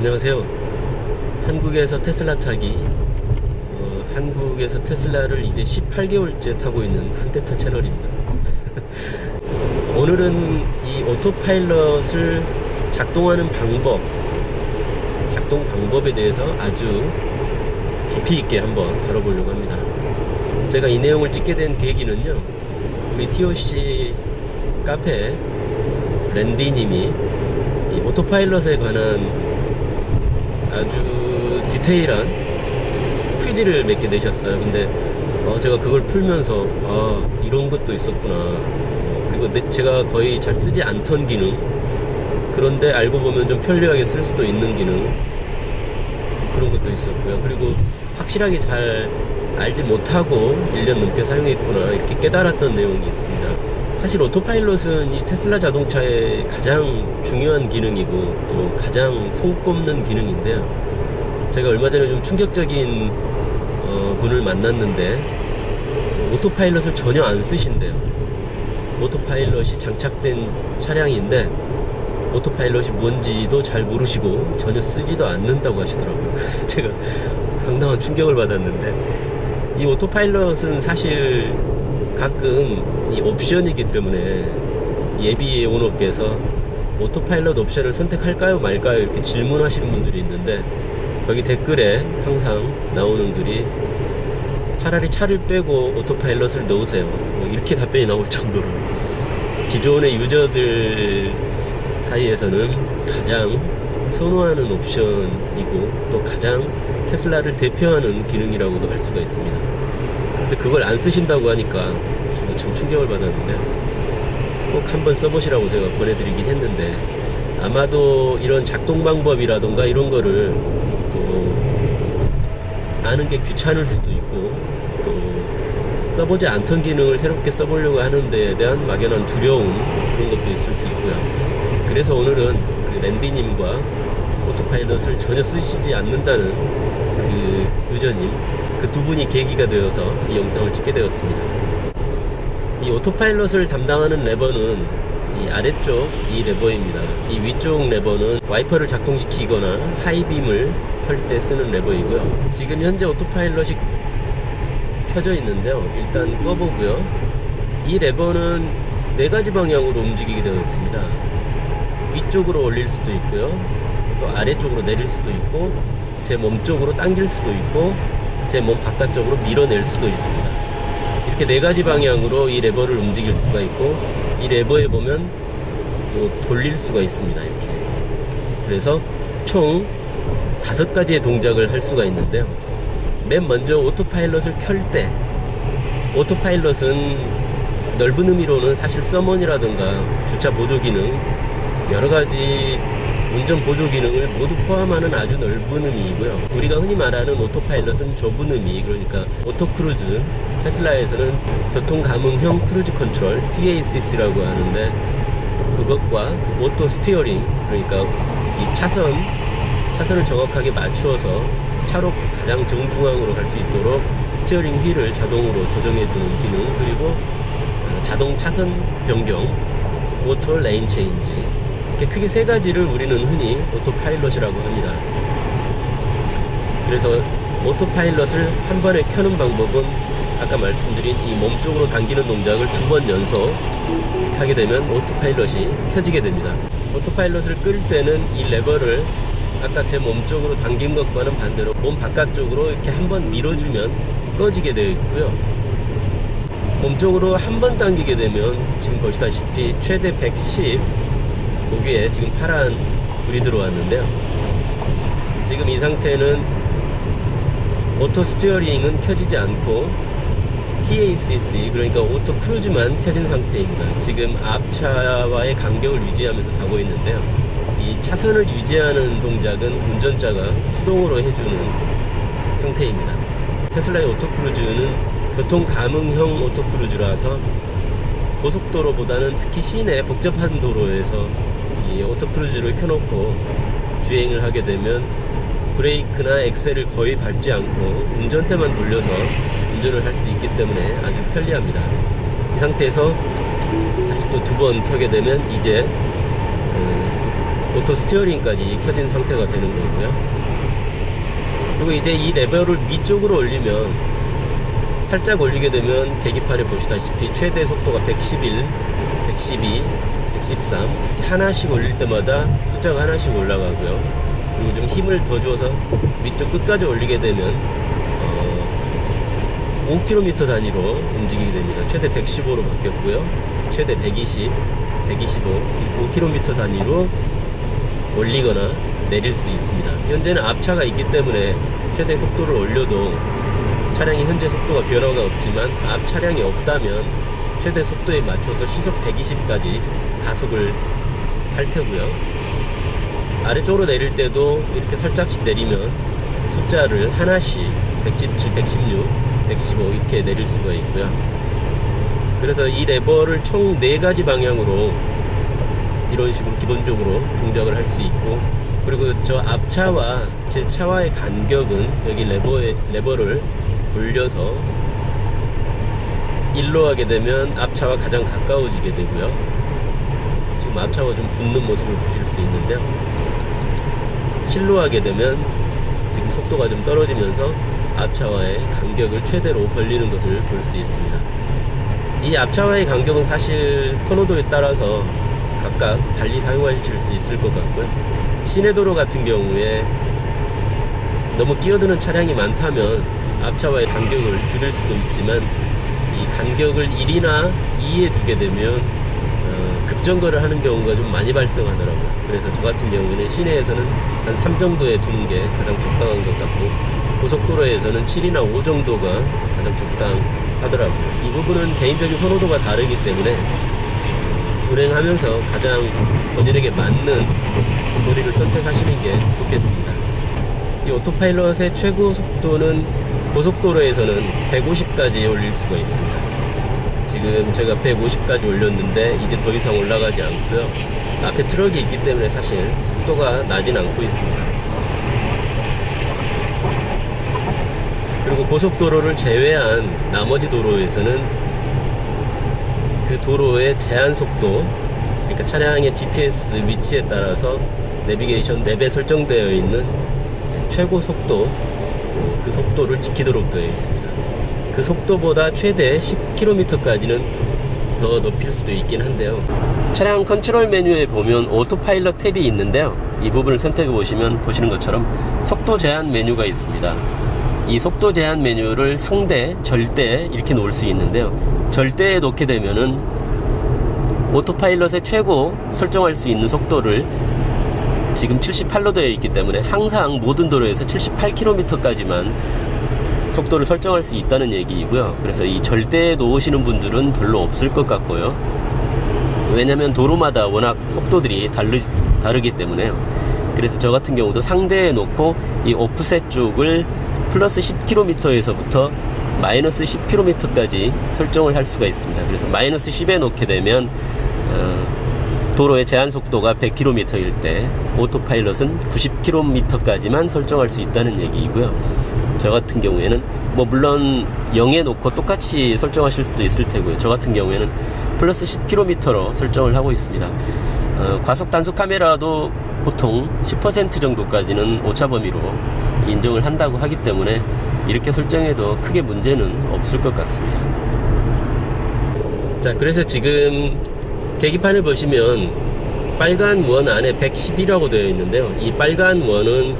안녕하세요. 한국에서 테슬라 타기, 한국에서 테슬라를 이제 18개월째 타고 있는 한테타 채널입니다. 오늘은 이 오토파일럿을 작동하는 작동 방법에 대해서 아주 깊이 있게 한번 다뤄보려고 합니다. 제가 이 내용을 찍게 된 계기는요, 우리 TOC 카페 랜디님이 이 오토파일럿에 관한 아주 디테일한 퀴즈를 몇 개 내셨어요. 근데 제가 그걸 풀면서 이런 것도 있었구나. 그리고 제가 거의 잘 쓰지 않던 기능, 그런데 알고 보면 좀 편리하게 쓸 수도 있는 기능, 그런 것도 있었고요. 그리고 확실하게 잘 알지 못하고 1년 넘게 사용했구나, 이렇게 깨달았던 내용이 있습니다. 사실 오토파일럿은 이 테슬라 자동차의 가장 중요한 기능이고 또 가장 손꼽는 기능인데요. 제가 얼마 전에 좀 충격적인 분을 만났는데 오토파일럿을 전혀 안 쓰신대요. 오토파일럿이 장착된 차량인데 오토파일럿이 뭔지도 잘 모르시고 전혀 쓰지도 않는다고 하시더라고요. 제가 상당한 충격을 받았는데, 이 오토파일럿은 사실 가끔 이 옵션이기 때문에 예비 온업계에서 오토파일럿 옵션을 선택할까요 말까요 이렇게 질문하시는 분들이 있는데, 거기 댓글에 항상 나오는 글이 차라리 차를 빼고 오토파일럿을 넣으세요, 이렇게 답변이 나올 정도로 기존의 유저들 사이에서는 가장 선호하는 옵션이고 또 가장 테슬라를 대표하는 기능이라고도 할 수가 있습니다. 근데 그걸 안 쓰신다고 하니까 저도 참 충격을 받았는데, 꼭 한번 써보시라고 제가 보내드리긴 했는데, 아마도 이런 작동 방법이라던가 이런 거를 또 아는 게 귀찮을 수도 있고, 또 써보지 않던 기능을 새롭게 써보려고 하는 데에 대한 막연한 두려움, 그런 것도 있을 수 있고요. 그래서 오늘은 그 랜디님과 오토파일럿을 전혀 쓰시지 않는다는 그 유저님, 그 두 분이 계기가 되어서 이 영상을 찍게 되었습니다. 이 오토파일럿을 담당하는 레버는 이 아래쪽 이 레버입니다. 이 위쪽 레버는 와이퍼를 작동시키거나 하이빔을 켤 때 쓰는 레버이고요. 지금 현재 오토파일럿이 켜져 있는데요, 일단 꺼보고요. 이 레버는 4가지 방향으로 움직이게 되어 있습니다. 위쪽으로 올릴 수도 있고요, 또 아래쪽으로 내릴 수도 있고, 제 몸쪽으로 당길 수도 있고, 제 몸 바깥쪽으로 밀어낼 수도 있습니다. 이렇게 4가지 방향으로 이 레버를 움직일 수가 있고, 이 레버에 보면 또 돌릴 수가 있습니다, 이렇게. 그래서 총 5가지의 동작을 할 수가 있는데요, 맨 먼저 오토파일럿을 켤 때, 오토파일럿은 넓은 의미로는 사실 서먼이라든가 주차 보조 기능, 여러가지 운전 보조 기능을 모두 포함하는 아주 넓은 의미이고요. 우리가 흔히 말하는 오토파일럿은 좁은 의미, 그러니까 오토크루즈, 테슬라에서는 교통감응형 크루즈 컨트롤, TACC라고 하는데, 그것과 오토 스티어링, 그러니까 이 차선을 정확하게 맞추어서 차로 가장 정중앙으로 갈 수 있도록 스티어링 휠을 자동으로 조정해주는 기능, 그리고 자동 차선 변경, 오토 레인 체인지, 이렇게 크게 3가지를 우리는 흔히 오토파일럿이라고 합니다. 그래서 오토파일럿을 한 번에 켜는 방법은 아까 말씀드린 이 몸쪽으로 당기는 동작을 2번 연속 하게 되면 오토파일럿이 켜지게 됩니다. 오토파일럿을 끌 때는 이 레버를 아까 제 몸쪽으로 당긴 것과는 반대로 몸 바깥쪽으로 이렇게 한번 밀어주면 꺼지게 되어 있고요. 몸쪽으로 한 번 당기게 되면 지금 보시다시피 최대 110, 거기에 지금 파란 불이 들어왔는데요, 지금 이 상태는 오토 스티어링은 켜지지 않고 TACC, 그러니까 오토 크루즈만 켜진 상태입니다. 지금 앞차와의 간격을 유지하면서 가고 있는데요, 이 차선을 유지하는 동작은 운전자가 수동으로 해주는 상태입니다. 테슬라의 오토 크루즈는 교통 감응형 오토 크루즈라서 고속도로보다는 특히 시내 복잡한 도로에서 이 오토 크루즈를 켜놓고 주행을 하게 되면 브레이크나 엑셀을 거의 밟지 않고 운전대만 돌려서 운전을 할 수 있기 때문에 아주 편리합니다. 이 상태에서 다시 또 2번 켜게 되면 이제 오토 스티어링까지 켜진 상태가 되는 거고요. 그리고 이제 이 레버를 위쪽으로 올리면, 살짝 올리게 되면 계기판에 보시다시피 최대 속도가 111, 112, 113 이렇게 하나씩 올릴 때마다 숫자가 하나씩 올라가고요. 그리고 좀 힘을 더 줘서 위쪽 끝까지 올리게 되면 5km 단위로 움직이게 됩니다. 최대 115로 바뀌었고요. 최대 120, 125, 5km 단위로 올리거나 내릴 수 있습니다. 현재는 앞차가 있기 때문에 최대 속도를 올려도 차량이 현재 속도가 변화가 없지만, 앞 차량이 없다면 최대 속도에 맞춰서 시속 120까지 가속을 할 테고요. 아래쪽으로 내릴 때도 이렇게 살짝씩 내리면 숫자를 하나씩 117, 116, 115 이렇게 내릴 수가 있고요. 그래서 이 레버를 총 4가지 방향으로 이런 식으로 기본적으로 동작을 할 수 있고, 그리고 저 앞차와 제 차와의 간격은 여기 레버를 돌려서 일로 하게 되면 앞차와 가장 가까워지게 되고요. 지금 앞차와 좀 붙는 모습을 보실 수 있는데요. 실로 하게 되면 지금 속도가 좀 떨어지면서 앞차와의 간격을 최대로 벌리는 것을 볼 수 있습니다. 이 앞차와의 간격은 사실 선호도에 따라서 각각 달리 사용하실 수 있을 것 같고요. 시내도로 같은 경우에 너무 끼어드는 차량이 많다면 앞차와의 간격을 줄일 수도 있지만, 이 간격을 1이나 2에 두게 되면 급정거를 하는 경우가 좀 많이 발생하더라고요. 그래서 저 같은 경우에는 시내에서는 한 3 정도에 두는 게 가장 적당한 것 같고, 고속도로에서는 7이나 5 정도가 가장 적당하더라고요. 이 부분은 개인적인 선호도가 다르기 때문에 운행하면서 가장 본인에게 맞는 도리를 선택하시는 게 좋겠습니다. 이 오토파일럿의 최고 속도는 고속도로에서는 150까지 올릴 수가 있습니다. 지금 제가 150까지 올렸는데 이제 더 이상 올라가지 않고요. 앞에 트럭이 있기 때문에 사실 속도가 나진 않고 있습니다. 그리고 고속도로를 제외한 나머지 도로에서는 그 도로의 제한 속도, 그러니까 차량의 GPS 위치에 따라서 내비게이션 맵에 설정되어 있는 최고 속도, 그 속도를 지키도록 되어 있습니다. 그 속도보다 최대 10km까지는 더 높일 수도 있긴 한데요. 차량 컨트롤 메뉴에 보면 오토파일럿 탭이 있는데요. 이 부분을 선택해 보시면 보시는 것처럼 속도 제한 메뉴가 있습니다. 이 속도 제한 메뉴를 상대, 절대 이렇게 놓을 수 있는데요. 절대에 놓게 되면은 오토파일럿의 최고 설정할 수 있는 속도를 지금 78로 되어 있기 때문에 항상 모든 도로에서 78km까지만 속도를 설정할 수 있다는 얘기이고요. 그래서 이 절대에 놓으시는 분들은 별로 없을 것 같고요. 왜냐면 도로마다 워낙 속도들이 다르기 때문에요. 그래서 저 같은 경우도 상대에 놓고 이 오프셋 쪽을 플러스 10km에서부터 마이너스 10km까지 설정을 할 수가 있습니다. 그래서 마이너스 10에 놓게 되면 도로의 제한 속도가 100km일 때 오토파일럿은 90km까지만 설정할 수 있다는 얘기이고요. 저 같은 경우에는 물론 0에 놓고 똑같이 설정하실 수도 있을 테고요. 저 같은 경우에는 플러스 10km로 설정을 하고 있습니다. 과속 단속 카메라도 보통 10% 정도까지는 오차 범위로 인정을 한다고 하기 때문에 이렇게 설정해도 크게 문제는 없을 것 같습니다. 자, 그래서 지금 계기판을 보시면 빨간 원 안에 110이라고 되어 있는데요. 이 빨간 원은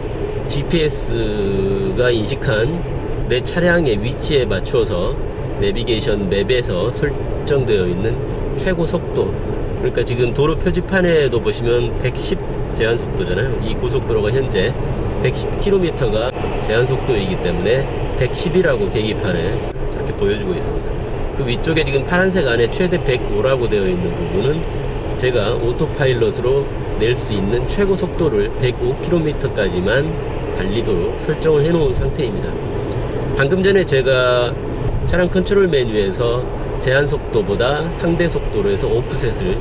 GPS가 인식한 내 차량의 위치에 맞추어서 내비게이션 맵에서 설정되어 있는 최고 속도, 그러니까 지금 도로 표지판에도 보시면 110 제한 속도잖아요. 이 고속도로가 현재 110km가 제한 속도이기 때문에 110이라고 계기판에 이렇게 보여주고 있습니다. 그 위쪽에 지금 파란색 안에 최대 105라고 되어 있는 부분은 제가 오토파일럿으로 낼 수 있는 최고 속도를 105km까지만 달리도록 설정을 해 놓은 상태입니다. 방금 전에 제가 차량 컨트롤 메뉴에서 제한 속도보다 상대 속도로 해서 오프셋을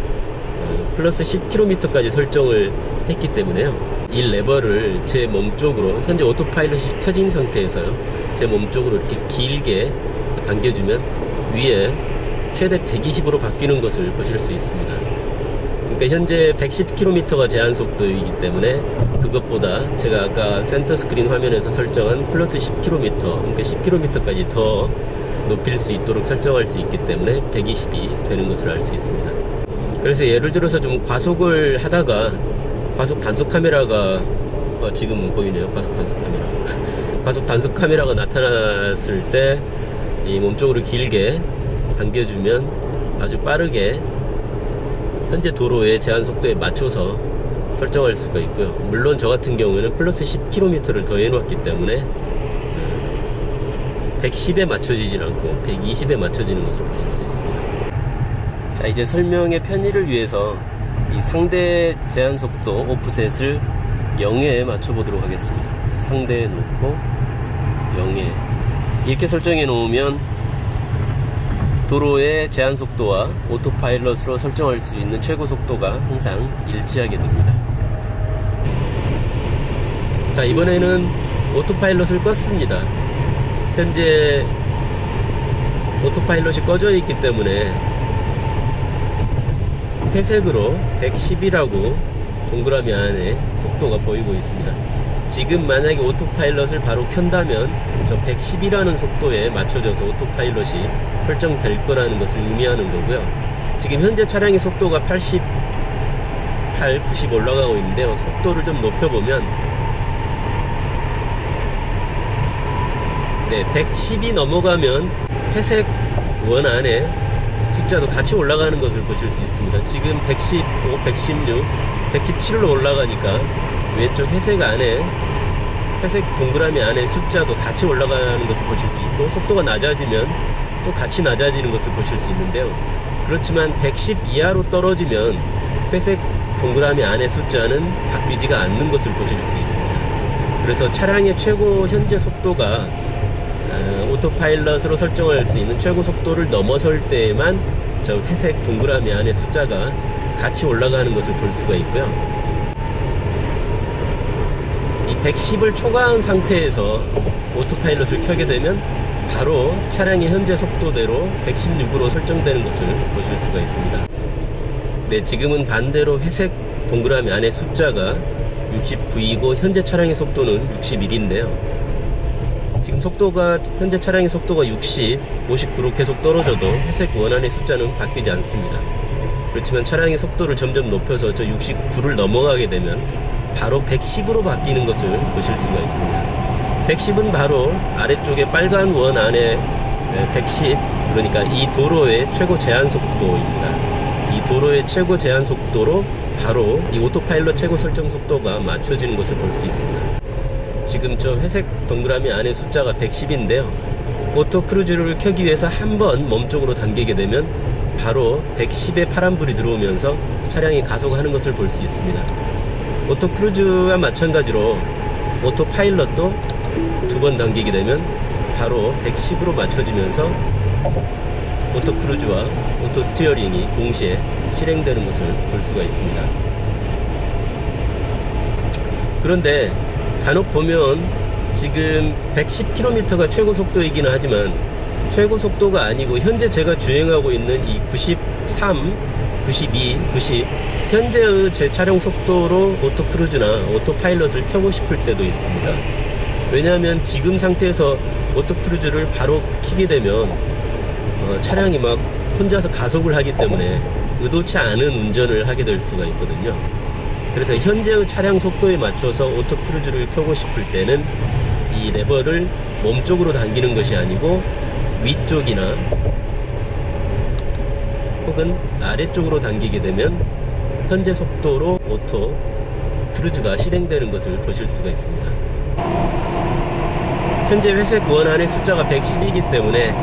플러스 10km까지 설정을 했기 때문에요. 이 레버를 제 몸쪽으로, 현재 오토파일럿이 켜진 상태에서요, 제 몸쪽으로 이렇게 길게 당겨주면 위에 최대 120으로 바뀌는 것을 보실 수 있습니다. 그러니까 그러니까 현재 110km가 제한 속도이기 때문에 그것보다 제가 아까 센터 스크린 화면에서 설정한 플러스 10km, 그러니까 10km까지 더 높일 수 있도록 설정할 수 있기 때문에 120이 되는 것을 알 수 있습니다. 그래서 예를 들어서 좀 과속을 하다가 과속 단속 카메라가 지금 보이네요. 과속 단속 카메라. 과속 단속 카메라가 나타났을 때 이 몸쪽으로 길게 당겨주면 아주 빠르게 현재 도로의 제한 속도에 맞춰서 설정할 수가 있고요. 물론 저 같은 경우에는 플러스 10km를 더 해놓았기 때문에 110에 맞춰지진 않고 120에 맞춰지는 것을 보실 수 있습니다. 자, 이제 설명의 편의를 위해서 이 상대 제한 속도 오프셋을 0에 맞춰 보도록 하겠습니다. 상대에 놓고 0에 이렇게 설정해 놓으면 도로의 제한 속도와 오토파일럿으로 설정할 수 있는 최고 속도가 항상 일치하게 됩니다. 자, 이번에는 오토파일럿을 껐습니다. 현재 오토파일럿이 꺼져 있기 때문에 회색으로 110이라고 동그라미 안에 속도가 보이고 있습니다. 지금 만약에 오토파일럿을 바로 켠다면 저 110이라는 속도에 맞춰져서 오토파일럿이 설정될 거라는 것을 의미하는 거고요. 지금 현재 차량의 속도가 88, 90 올라가고 있는데요. 속도를 좀 높여보면 110이 넘어가면 회색 원 안에 숫자도 같이 올라가는 것을 보실 수 있습니다. 지금 115, 116, 117로 올라가니까 왼쪽 회색 안에 회색 동그라미 안에 숫자도 같이 올라가는 것을 보실 수 있고, 속도가 낮아지면 또 같이 낮아지는 것을 보실 수 있는데요. 그렇지만 110 이하로 떨어지면 회색 동그라미 안에 숫자는 바뀌지가 않는 것을 보실 수 있습니다. 그래서 차량의 최고 현재 속도가 오토파일럿으로 설정할 수 있는 최고 속도를 넘어설 때에만 저 회색 동그라미 안에 숫자가 같이 올라가는 것을 볼 수가 있고요. 이 110을 초과한 상태에서 오토파일럿을 켜게 되면 바로 차량의 현재 속도대로 116으로 설정되는 것을 보실 수가 있습니다. 네, 지금은 반대로 회색 동그라미 안에 숫자가 69이고 현재 차량의 속도는 61인데요. 지금 속도가 현재 차량의 속도가 60, 59로 계속 떨어져도 회색 원안의 숫자는 바뀌지 않습니다. 그렇지만 차량의 속도를 점점 높여서 저 69를 넘어가게 되면 바로 110으로 바뀌는 것을 보실 수가 있습니다. 110은 바로 아래쪽에 빨간 원 안에 110, 그러니까 이 도로의 최고 제한 속도입니다. 이 도로의 최고 제한 속도로 바로 이 오토파일럿 최고 설정 속도가 맞춰지는 것을 볼 수 있습니다. 지금 저 회색 동그라미 안에 숫자가 110인데요. 오토 크루즈를 켜기 위해서 한번 몸쪽으로 당기게 되면 바로 110에 파란불이 들어오면서 차량이 가속하는 것을 볼 수 있습니다. 오토 크루즈와 마찬가지로 오토 파일럿도 두 번 당기게 되면 바로 110으로 맞춰지면서 오토 크루즈와 오토 스티어링이 동시에 실행되는 것을 볼 수가 있습니다. 그런데 간혹 보면 지금 110km가 최고 속도이기는 하지만 최고 속도가 아니고 현재 제가 주행하고 있는 이 93, 92, 90 현재의 제 차량 속도로 오토 크루즈나 오토 파일럿을 켜고 싶을 때도 있습니다. 왜냐하면 지금 상태에서 오토 크루즈를 바로 켜게 되면 차량이 막 혼자서 가속을 하기 때문에 의도치 않은 운전을 하게 될 수가 있거든요. 그래서 현재의 차량 속도에 맞춰서 오토 크루즈를 켜고 싶을 때는 이 레버를 몸쪽으로 당기는 것이 아니고 위쪽이나 혹은 아래쪽으로 당기게 되면 현재 속도로 오토 크루즈가 실행되는 것을 보실 수가 있습니다. 현재 회색 원 안의 숫자가 110이기 때문에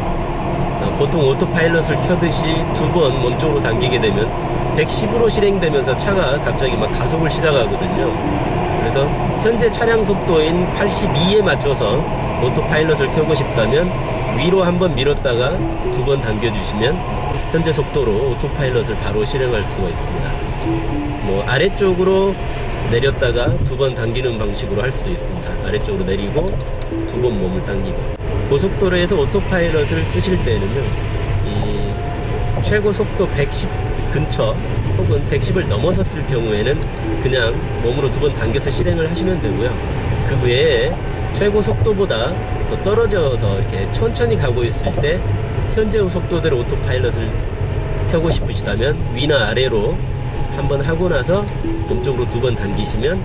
보통 오토파일럿을 켜듯이 두 번 몸쪽으로 당기게 되면 110으로 실행되면서 차가 갑자기 막 가속을 시작하거든요. 그래서 현재 차량 속도인 82에 맞춰서 오토파일럿을 켜고 싶다면 위로 한번 밀었다가 두 번 당겨주시면 현재 속도로 오토파일럿을 바로 실행할 수가 있습니다. 뭐 아래쪽으로 내렸다가 두 번 당기는 방식으로 할 수도 있습니다. 아래쪽으로 내리고 두 번 몸을 당기고. 고속도로에서 오토파일럿을 쓰실 때는요, 이 최고 속도 110 근처 혹은 110을 넘어섰을 경우에는 그냥 몸으로 2번 당겨서 실행을 하시면 되고요. 그 외에 최고 속도보다 더 떨어져서 이렇게 천천히 가고 있을 때 현재의 속도대로 오토파일럿을 켜고 싶으시다면 위나 아래로 한번 하고 나서 몸쪽으로 2번 당기시면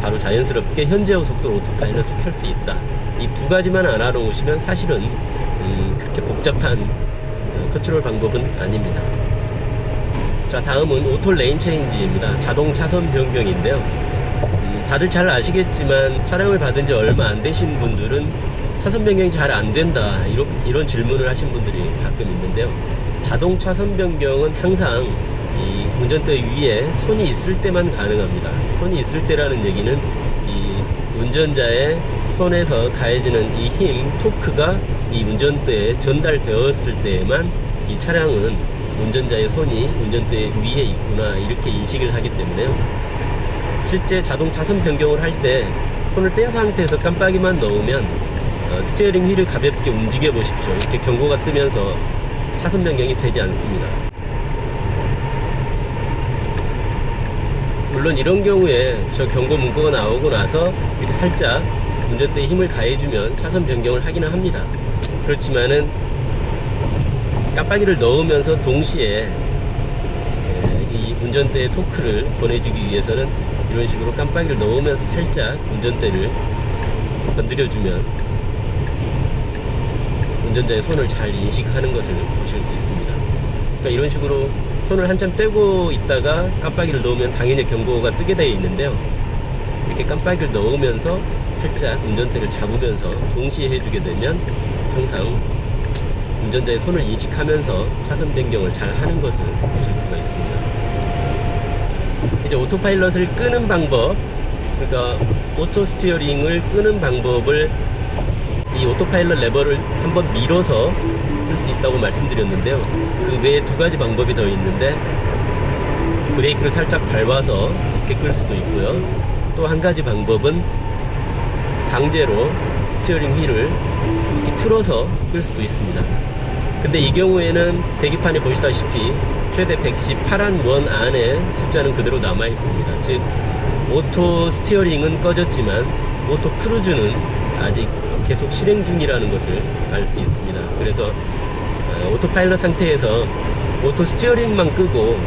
바로 자연스럽게 현재의 속도로 오토파일럿을 켤 수 있다. 이 2가지만 알아놓으시면 사실은 그렇게 복잡한 컨트롤 방법은 아닙니다. 자, 다음은 오토 레인 체인지입니다. 자동 차선 변경인데요. 다들 잘 아시겠지만 차량을 받은 지 얼마 안 되신 분들은 차선 변경이 잘 안 된다 이런 질문을 하신 분들이 가끔 있는데요. 자동 차선 변경은 항상 이 운전대 위에 손이 있을 때만 가능합니다. 손이 있을 때라는 얘기는 이 운전자의 손에서 가해지는 이 힘, 토크가 이 운전대에 전달되었을 때에만 이 차량은 운전자의 손이 운전대 위에 있구나 이렇게 인식을 하기 때문에요. 실제 자동 차선 변경을 할 때 손을 뗀 상태에서 깜빡이만 넣으면 스티어링 휠을 가볍게 움직여 보십시오. 이렇게 경고가 뜨면서 차선 변경이 되지 않습니다. 물론 이런 경우에 저 경고 문구가 나오고 나서 이렇게 살짝 운전대에 힘을 가해주면 차선 변경을 하기는 합니다. 그렇지만은 깜빡이를 넣으면서 동시에 이 운전대의 토크를 보내주기 위해서는 이런 식으로 깜빡이를 넣으면서 살짝 운전대를 건드려주면 운전자의 손을 잘 인식하는 것을 보실 수 있습니다. 그러니까 이런 식으로 손을 한참 떼고 있다가 깜빡이를 넣으면 당연히 경고가 뜨게 되어 있는데요. 이렇게 깜빡이를 넣으면서 살짝 운전대를 잡으면서 동시에 해주게 되면 항상 운전자의 손을 인식하면서 차선 변경을 잘 하는 것을 보실 수가 있습니다. 이제 오토파일럿을 끄는 방법, 그러니까 오토 스티어링을 끄는 방법을 이 오토파일럿 레버를 한번 밀어서 끌 수 있다고 말씀드렸는데요. 그 외에 2가지 방법이 더 있는데 브레이크를 살짝 밟아서 이렇게 끌 수도 있고요. 또 한 가지 방법은 강제로 스티어링 휠을 이렇게 틀어서 끌 수도 있습니다. 근데 이 경우에는 계기판에 보시다시피 최대 110 파란 원 안에 숫자는 그대로 남아 있습니다. 즉 오토 스티어링은 꺼졌지만 오토 크루즈는 아직 계속 실행 중이라는 것을 알 수 있습니다. 그래서 오토파일럿 상태에서 오토 스티어링만 끄고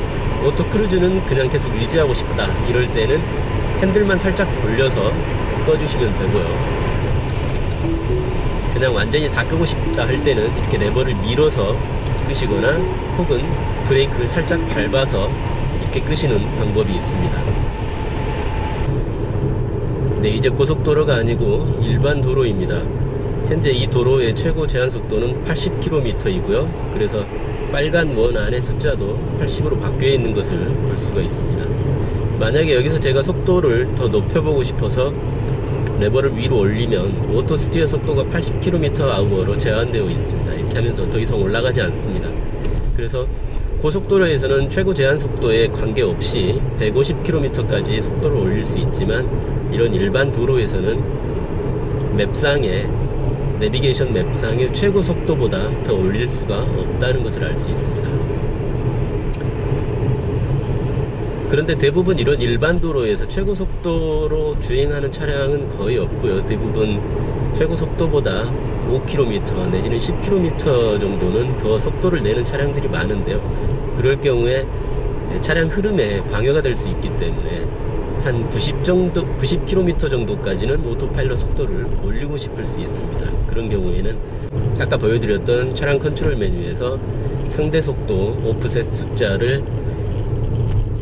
오토 크루즈는 그냥 계속 유지하고 싶다 이럴 때는 핸들만 살짝 돌려서 꺼주시면 되고요. 그냥 완전히 다 끄고 싶다 할 때는 이렇게 레버를 밀어서 끄시거나 혹은 브레이크를 살짝 밟아서 이렇게 끄시는 방법이 있습니다. 네, 이제 고속도로가 아니고 일반 도로입니다. 현재 이 도로의 최고 제한 속도는 80km이고요. 그래서 빨간 원 안의 숫자도 80으로 바뀌어 있는 것을 볼 수가 있습니다. 만약에 여기서 제가 속도를 더 높여보고 싶어서 레버를 위로 올리면 오토 스티어 속도가 80km/h로 제한되어 있습니다. 이렇게 하면서 더 이상 올라가지 않습니다. 그래서 고속도로에서는 최고 제한 속도에 관계없이 150km까지 속도를 올릴 수 있지만 이런 일반 도로에서는 맵상에 내비게이션 맵상의 최고 속도보다 더 올릴 수가 없다는 것을 알 수 있습니다. 그런데 대부분 이런 일반 도로에서 최고 속도로 주행하는 차량은 거의 없고요. 대부분 최고 속도보다 5km 내지는 10km 정도는 더 속도를 내는 차량들이 많은데요. 그럴 경우에 차량 흐름에 방해가 될 수 있기 때문에 한 90km 정도까지는 오토파일럿 속도를 올리고 싶을 수 있습니다. 그런 경우에는 아까 보여드렸던 차량 컨트롤 메뉴에서 상대 속도 오프셋 숫자를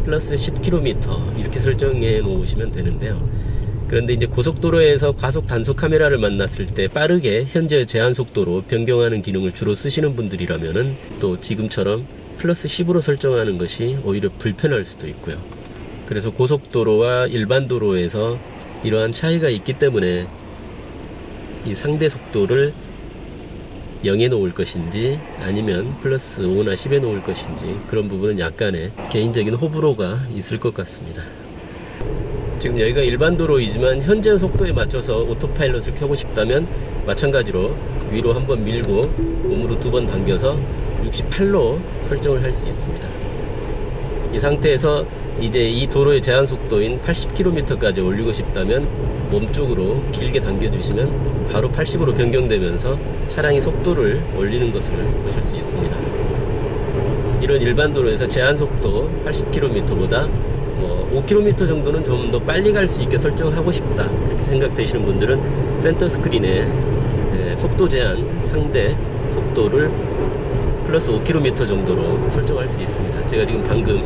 플러스 10km 이렇게 설정해 놓으시면 되는데요. 그런데 이제 고속도로에서 과속 단속 카메라를 만났을 때 빠르게 현재 제한 속도로 변경하는 기능을 주로 쓰시는 분들이라면은 또 지금처럼 플러스 10으로 설정하는 것이 오히려 불편할 수도 있고요. 그래서 고속도로와 일반 도로에서 이러한 차이가 있기 때문에 이 상대 속도를 0에 놓을 것인지 아니면 플러스 5나 10에 놓을 것인지 그런 부분은 약간의 개인적인 호불호가 있을 것 같습니다. 지금 여기가 일반 도로이지만 현재 속도에 맞춰서 오토파일럿을 켜고 싶다면 마찬가지로 위로 한번 밀고 몸으로 2번 당겨서 68로 설정을 할 수 있습니다. 이 상태에서 이제 이 도로의 제한 속도인 80km까지 올리고 싶다면 몸쪽으로 길게 당겨주시면 바로 80으로 변경되면서 차량이 속도를 올리는 것을 보실 수 있습니다. 이런 일반 도로에서 제한 속도 80km보다 5km 정도는 좀 더 빨리 갈 수 있게 설정하고 싶다, 그렇게 생각되시는 분들은 센터 스크린에 속도 제한 상대 속도를 플러스 5km 정도로 설정할 수 있습니다. 제가 지금 방금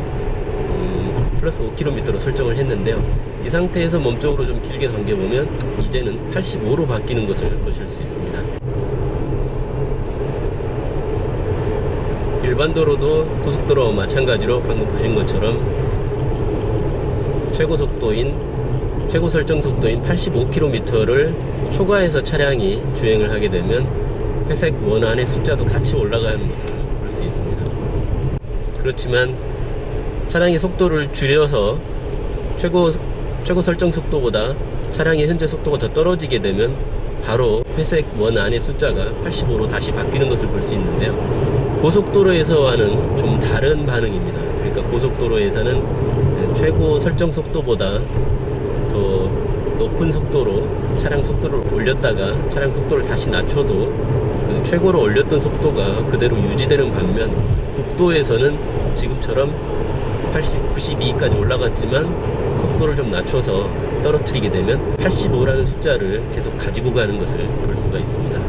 플러스 5km로 설정을 했는데요. 이 상태에서 몸쪽으로 좀 길게 당겨보면 이제는 85로 바뀌는 것을 보실 수 있습니다. 일반 도로도 고속도로와 마찬가지로 방금 보신 것처럼 최고 설정 속도인 85km를 초과해서 차량이 주행을 하게 되면 회색 원안의 숫자도 같이 올라가는 것을 볼 수 있습니다. 그렇지만 차량이 속도를 줄여서 최고 설정 속도보다 차량의 현재 속도가 더 떨어지게 되면 바로 회색 원안의 숫자가 85로 다시 바뀌는 것을 볼 수 있는데요. 고속도로에서와는 좀 다른 반응입니다. 그러니까 고속도로에서는 최고 설정 속도보다 더 높은 속도로 차량 속도를 올렸다가 차량 속도를 다시 낮춰도 그 최고로 올렸던 속도가 그대로 유지되는 반면, 국도에서는 지금처럼 92까지 올라갔지만 속도를 좀 낮춰서 떨어뜨리게 되면 85라는 숫자를 계속 가지고 가는 것을 볼 수가 있습니다.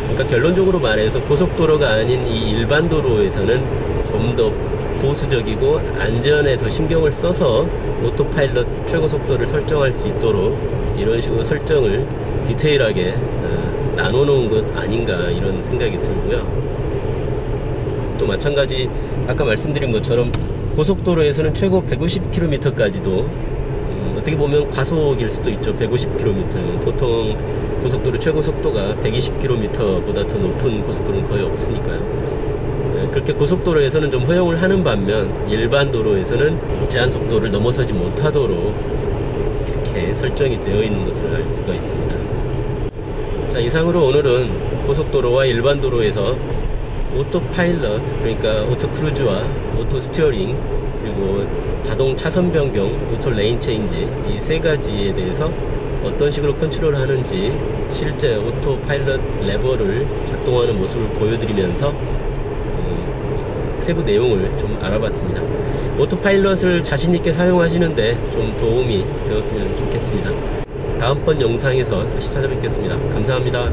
그러니까 결론적으로 말해서 고속도로가 아닌 이 일반 도로에서는 좀 더 보수적이고 안전에 더 신경을 써서 오토파일럿 최고 속도를 설정할 수 있도록 이런 식으로 설정을 디테일하게 나눠 놓은 것 아닌가, 이런 생각이 들고요. 또 마찬가지 아까 말씀드린 것처럼 고속도로에서는 최고 150km까지도 어떻게 보면 과속일 수도 있죠. 150km 보통 고속도로 최고 속도가 120km보다 더 높은 고속도로는 거의 없으니까요. 그렇게 고속도로에서는 좀 허용을 하는 반면 일반 도로에서는 제한 속도를 넘어서지 못하도록 이렇게 설정이 되어 있는 것을 알 수가 있습니다. 자, 이상으로 오늘은 고속도로와 일반 도로에서 오토파일럿, 그러니까 오토크루즈와 오토스티어링, 그리고 자동 차선 변경, 오토 레인 체인지, 이 세 가지에 대해서 어떤 식으로 컨트롤 하는지 실제 오토파일럿 레버를 작동하는 모습을 보여드리면서 세부 내용을 좀 알아봤습니다. 오토파일럿을 자신있게 사용하시는데 좀 도움이 되었으면 좋겠습니다. 다음번 영상에서 다시 찾아뵙겠습니다. 감사합니다.